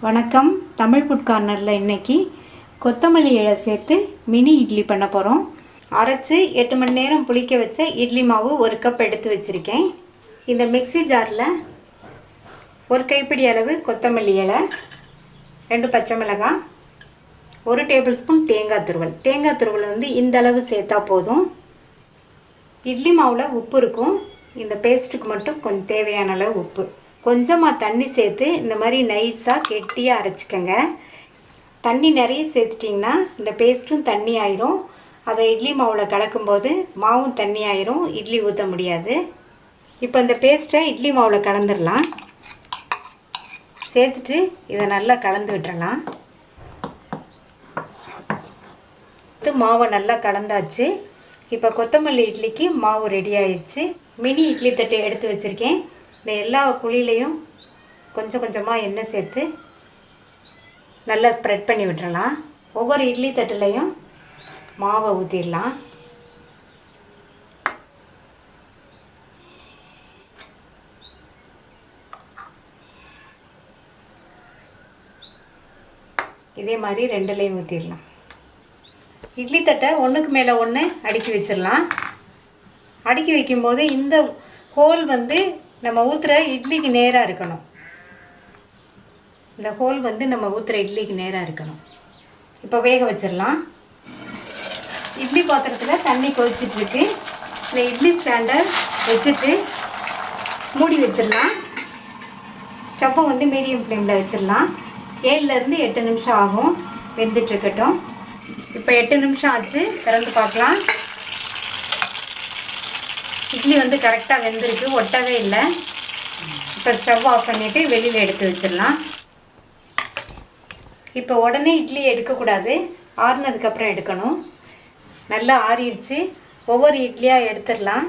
வணக்கம். தமிழ் ஃபுட் கார்னரில் இன்றைக்கி கொத்தமல்லி இலை சேர்த்து மினி இட்லி பண்ண போகிறோம். அரைச்சி 8 மணி நேரம் புளிக்க வச்ச இட்லி மாவு 1 கப் எடுத்து வச்சுருக்கேன். இந்த மிக்ஸி ஜாரில் 1 கைப்பிடி அளவு கொத்தமல்லி இலை, 2 பச்சை மிளகாய், 1 டேபிள் ஸ்பூன் தேங்காய் துருவல். தேங்காய் துருவல் வந்து இந்த அளவு சேர்த்தா போதும். இட்லி மாவில் உப்பு இருக்கும். இந்த பேஸ்ட்டுக்கு மட்டும் கொஞ்சம் தேவையான அளவு உப்பு, கொஞ்சமாக தண்ணி சேர்த்து இந்த மாதிரி நைஸாக கெட்டியாக அரைச்சிக்கங்க. தண்ணி நிறைய சேர்த்துட்டிங்கன்னா இந்த பேஸ்ட்டும் தண்ணி ஆயிரும். அதை இட்லி மாவில் கலக்கும்போது மாவும் தண்ணி ஆயிரும், இட்லி ஊற்ற முடியாது. இப்போ இந்த பேஸ்ட்டை இட்லி மாவில் கலந்துடலாம். சேர்த்துட்டு இதை நல்லா கலந்து விட்டுறலாம். மாவை நல்லா கலந்தாச்சு. இப்போ கொத்தமல்லி இட்லிக்கு மாவு ரெடி ஆயிடுச்சு. மினி இட்லி தட்டை எடுத்து வச்சுருக்கேன். இந்த எல்லா குழியிலையும் கொஞ்சம் கொஞ்சமாக எண்ணெய் சேர்த்து நல்லா ஸ்ப்ரெட் பண்ணி விட்டுறலாம். ஒவ்வொரு இட்லி தட்டுலையும் மாவை ஊற்றிடலாம். இதே மாதிரி 2லையும் ஊற்றிடலாம். இட்லி தட்டை ஒன்றுக்கு மேலே ஒன்று அடுக்கி வச்சிடலாம். அடுக்கி வைக்கும்போது இந்த ஹோல் வந்து நம்ம ஊற்றுற இட்லிக்கு நேராக இருக்கணும். இந்த ஹோல் வந்து நம்ம ஊற்றுற இட்லிக்கு நேராக இருக்கணும். இப்போ வேக வச்சிடலாம். இட்லி பாத்திரத்தில் தண்ணி கொதிச்சிட்ருக்கு. இந்த இட்லி ஸ்டாண்டை வச்சுட்டு மூடி வச்சிடலாம். ஸ்டவ்வை வந்து மீடியம் ஃப்ளேமில் வச்சிடலாம். 7லேருந்து 8 நிமிஷம் ஆகும் வெந்துட்டுருக்கட்டும். இப்போ 8 நிமிஷம் ஆச்சு. திறந்து பார்க்கலாம். இட்லி வந்து கரெக்டாக வெந்திருக்கு, ஒட்டவே இல்லை. இப்போ ஸ்டவ் ஆஃப் பண்ணிவிட்டு வெளியில் எடுத்து வச்சிடலாம். இப்போ உடனே இட்லி எடுக்கக்கூடாது, ஆறுனதுக்கப்புறம் எடுக்கணும். நல்லா ஆறிடுச்சு. ஒவ்வொரு இட்லியாக எடுத்துடலாம்.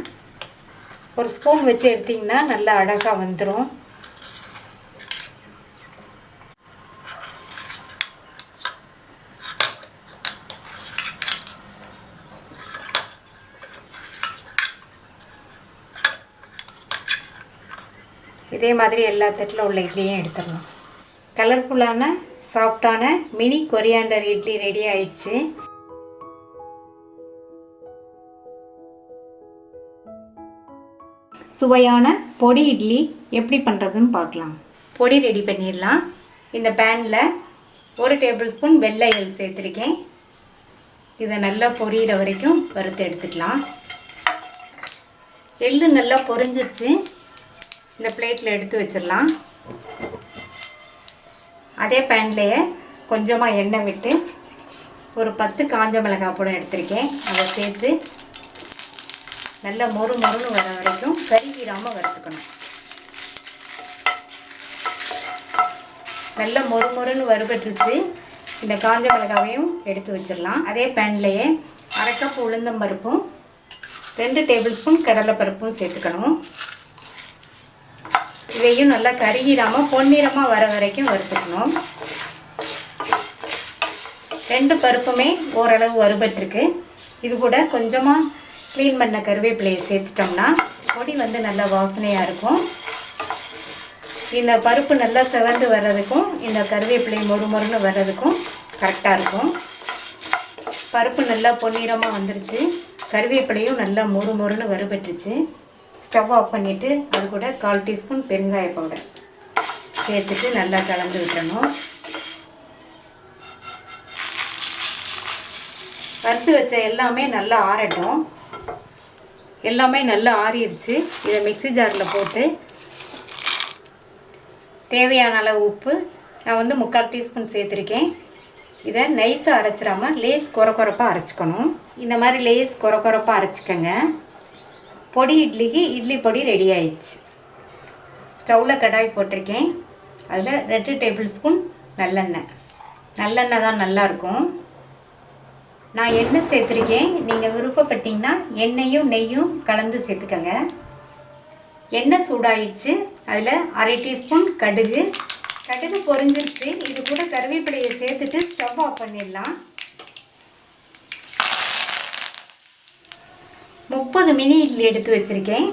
ஒரு ஸ்பூன் வச்சு எடுத்திங்கன்னா நல்லா அழகாக வந்துடும். இதே மாதிரி எல்லா தட்டில் உள்ள இட்லியும் எடுத்துடலாம். கலர்ஃபுல்லான சாஃப்டான மினி கொரியாண்டர் இட்லி ரெடி ஆயிடுச்சு. சுவையான பொடி இட்லி எப்படி பண்ணுறதுன்னு பார்க்கலாம். பொடி ரெடி பண்ணிடலாம். இந்த பேனில் 1 டேபிள் ஸ்பூன் வெள்ளை எள் சேர்த்துருக்கேன். இதை நல்லா பொரியிற வரைக்கும் வறுத்து எடுத்துக்கலாம். எள்ளு நல்லா பொரிஞ்சிருச்சு. இந்த பிளேட்டில் எடுத்து வச்சிடலாம். அதே பேன்லேயே கொஞ்சமாக எண்ணெய் விட்டு ஒரு 10 காஞ்ச மிளகாய் பழம் எடுத்திருக்கேன். அதை சேர்த்து நல்லா மொறுன்னு வர வரைக்கும் கருகிராமல் வறுத்துக்கணும். நல்லா மொறுன்னு வறுபட்டுருச்சு. இந்த காஞ்ச மிளகாவையும் எடுத்து வச்சிடலாம். அதே பேன்லேயே 1/2 கப் உளுந்தம்பருப்பும் 2 டேபிள் ஸ்பூன் கடலைப்பருப்பும் சேர்த்துக்கணும். இதையும் நல்லா கருகிராமல் பொன்னிறமாக வர வரைக்கும் வறுத்துக்கணும். 2 பருப்புமே ஓரளவு வறுபட்டுருக்கு. இது கூட கொஞ்சமாக க்ளீன் பண்ண கருவேப்பிலையை சேர்த்துட்டோம்னா பொடி வந்து நல்லா வாசனையாக இருக்கும். இந்த பருப்பு நல்லா செவந்து வர்றதுக்கும் இந்த கருவேப்பிலை மொறுன்னு வர்றதுக்கும் கரெக்டாக இருக்கும். பருப்பு நல்லா பொன்னிறமாக வந்துருச்சு. கருவேப்பிலையும் நல்லா மொறுன்னு வறுபட்டுருச்சு. ஸ்டவ் ஆஃப் பண்ணிவிட்டு அது கூட 1/4 டீஸ்பூன் பெருங்காய பவுடர் சேர்த்துட்டு நல்லா கலந்து விட்டுறணும். வறுத்து வச்ச எல்லாமே நல்லா ஆறட்டும். எல்லாமே நல்லா ஆறிடுச்சு. இதை மிக்ஸி ஜாரில் போட்டு தேவையான அளவு உப்பு, நான் வந்து 3/4 டீஸ்பூன் சேர்த்துருக்கேன். இதை நைஸாக அரைச்சிடாமல் லேஸ் கொரப்பாக அரைச்சிக்கணும். இந்த மாதிரி லேஸ் கொரப்பாக அரைச்சிக்கங்க. பொடி இட்லிக்கு இட்லி பொடி ரெடி ஆயிடுச்சு. ஸ்டவ்வில் கடாய் போட்டிருக்கேன். அதில் 2 டேபிள் ஸ்பூன் நல்லெண்ணெய் தான் நல்லாயிருக்கும். நான் எண்ணெய் சேர்த்துருக்கேன். நீங்கள் விருப்பப்பட்டீங்கன்னா எண்ணெயும் நெய்யும் கலந்து சேர்த்துக்கங்க. எண்ணெய் சூடாயிடுச்சு. அதில் 1/2 டீஸ்பூன் கடுகு பொரிஞ்சிருச்சு. இது கூட கருவேப்பிலையை சேர்த்துட்டு ஸ்டவ் ஆஃப் பண்ணிடலாம். 30 மினி இட்லி எடுத்து வச்சுருக்கேன்.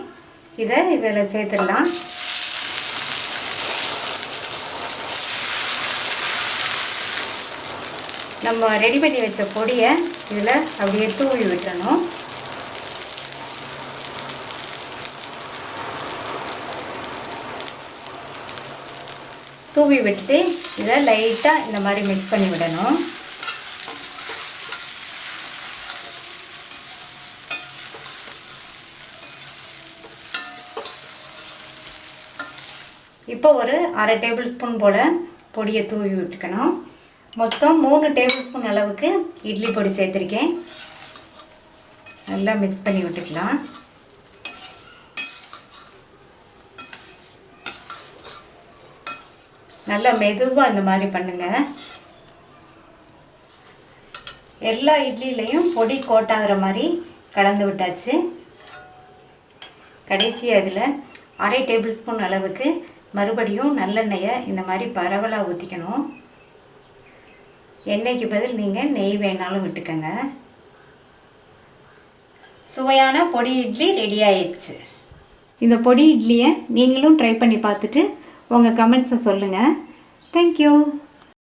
இதில் சேர்த்துடலாம். நம்ம ரெடி பண்ணி வச்ச பொடியை இதில் அப்படியே தூவி விட்டுறணும். தூவி விட்டுட்டு இதை லைட்டாக இந்த மாதிரி மிக்ஸ் பண்ணி விடணும். இப்போ ஒரு அரை டேபிள் ஸ்பூன் போல் பொடியை தூவி விட்டுக்கணும். மொத்தம் 3 டேபிள் ஸ்பூன் அளவுக்கு இட்லி பொடி சேர்த்துருக்கேன். நல்லா மிக்ஸ் பண்ணி விட்டுக்கலாம். நல்லா மெதுவாக இந்த மாதிரி பண்ணுங்கள். எல்லா இட்லிலையும் பொடி கோட்டாகிற மாதிரி கலந்து விட்டாச்சு. கடைசியாக இதில் அரை டேபிள் ஸ்பூன் அளவுக்கு மறுபடியும் நல்லெண்ணெயை இந்த மாதிரி பரவலாக ஊற்றிக்கணும். எண்ணெய்க்கு பதில் நீங்கள் நெய் வேணாலும் விட்டுக்கங்க. சுவையான பொடி இட்லி ரெடி ஆயிடுச்சு. இந்த பொடி இட்லியை நீங்களும் ட்ரை பண்ணி பார்த்துட்டு உங்கள் கமெண்ட்ஸை சொல்லுங்கள். தேங்க்யூ.